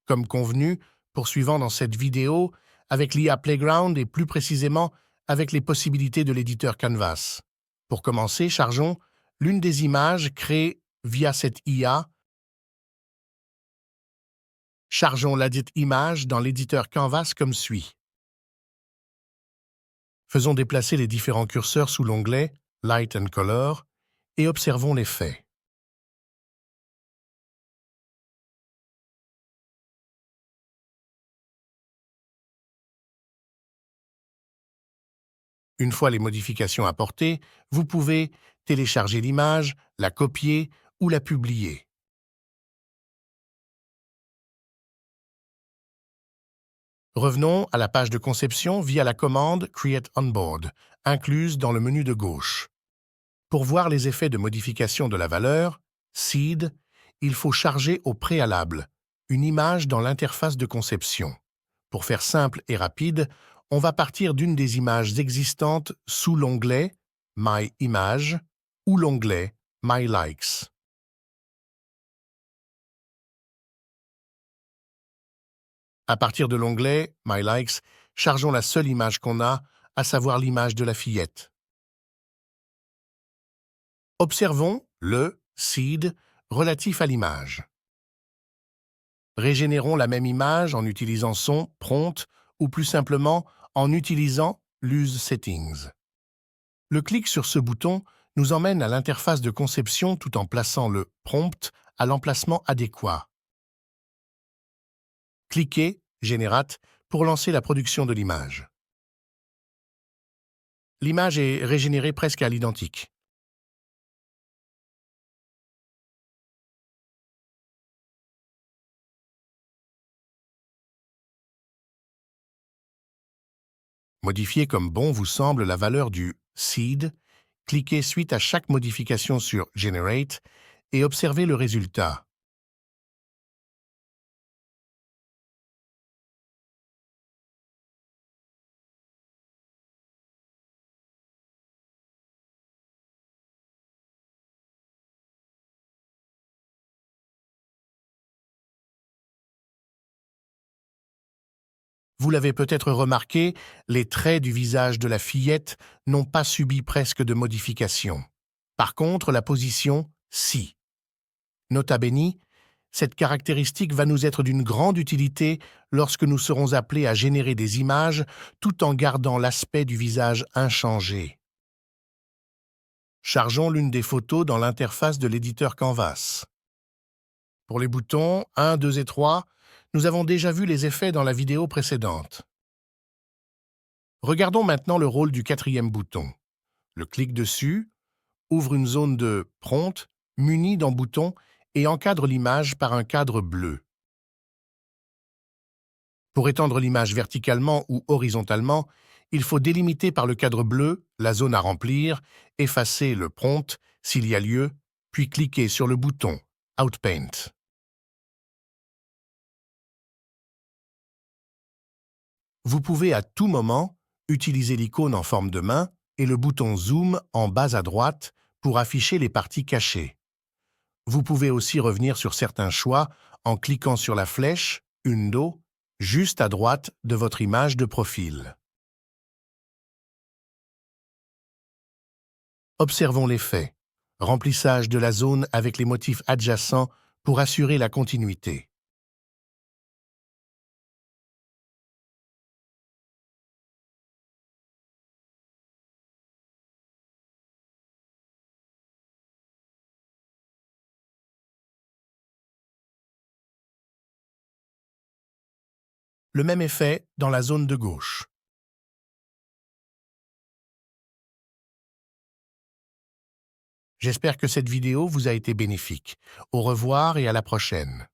Comme convenu, poursuivant dans cette vidéo avec l'IA Playground et plus précisément avec les possibilités de l'éditeur Canvas. Pour commencer, chargeons l'une des images créées via cette IA. Chargeons ladite image dans l'éditeur Canvas comme suit. Faisons déplacer les différents curseurs sous l'onglet Light and Color et observons l'effet. Une fois les modifications apportées, vous pouvez télécharger l'image, la copier ou la publier. Revenons à la page de conception via la commande Create Onboard, incluse dans le menu de gauche. Pour voir les effets de modification de la valeur, Seed, il faut charger au préalable une image dans l'interface de conception. Pour faire simple et rapide, on va partir d'une des images existantes sous l'onglet My Image ou l'onglet My Likes. À partir de l'onglet My Likes, chargeons la seule image qu'on a, à savoir l'image de la fillette. Observons le seed relatif à l'image. Régénérons la même image en utilisant son prompt ou plus simplement en utilisant l'Use Settings. Le clic sur ce bouton nous emmène à l'interface de conception tout en plaçant le prompt à l'emplacement adéquat. Cliquez Generate pour lancer la production de l'image. L'image est régénérée presque à l'identique. Modifiez comme bon vous semble la valeur du seed, cliquez suite à chaque modification sur Generate et observez le résultat. Vous l'avez peut-être remarqué, les traits du visage de la fillette n'ont pas subi presque de modification. Par contre, la position, si. Nota bene, cette caractéristique va nous être d'une grande utilité lorsque nous serons appelés à générer des images tout en gardant l'aspect du visage inchangé. Chargeons l'une des photos dans l'interface de l'éditeur Canvas. Pour les boutons 1, 2 et 3, nous avons déjà vu les effets dans la vidéo précédente. Regardons maintenant le rôle du quatrième bouton. Le clic dessus ouvre une zone de prompt munie d'un bouton et encadre l'image par un cadre bleu. Pour étendre l'image verticalement ou horizontalement, il faut délimiter par le cadre bleu la zone à remplir, effacer le prompt s'il y a lieu, puis cliquer sur le bouton Outpaint. Vous pouvez à tout moment utiliser l'icône en forme de main et le bouton Zoom en bas à droite pour afficher les parties cachées. Vous pouvez aussi revenir sur certains choix en cliquant sur la flèche Undo juste à droite de votre image de profil. Observons l'effet. Remplissage de la zone avec les motifs adjacents pour assurer la continuité. Le même effet dans la zone de gauche. J'espère que cette vidéo vous a été bénéfique. Au revoir et à la prochaine.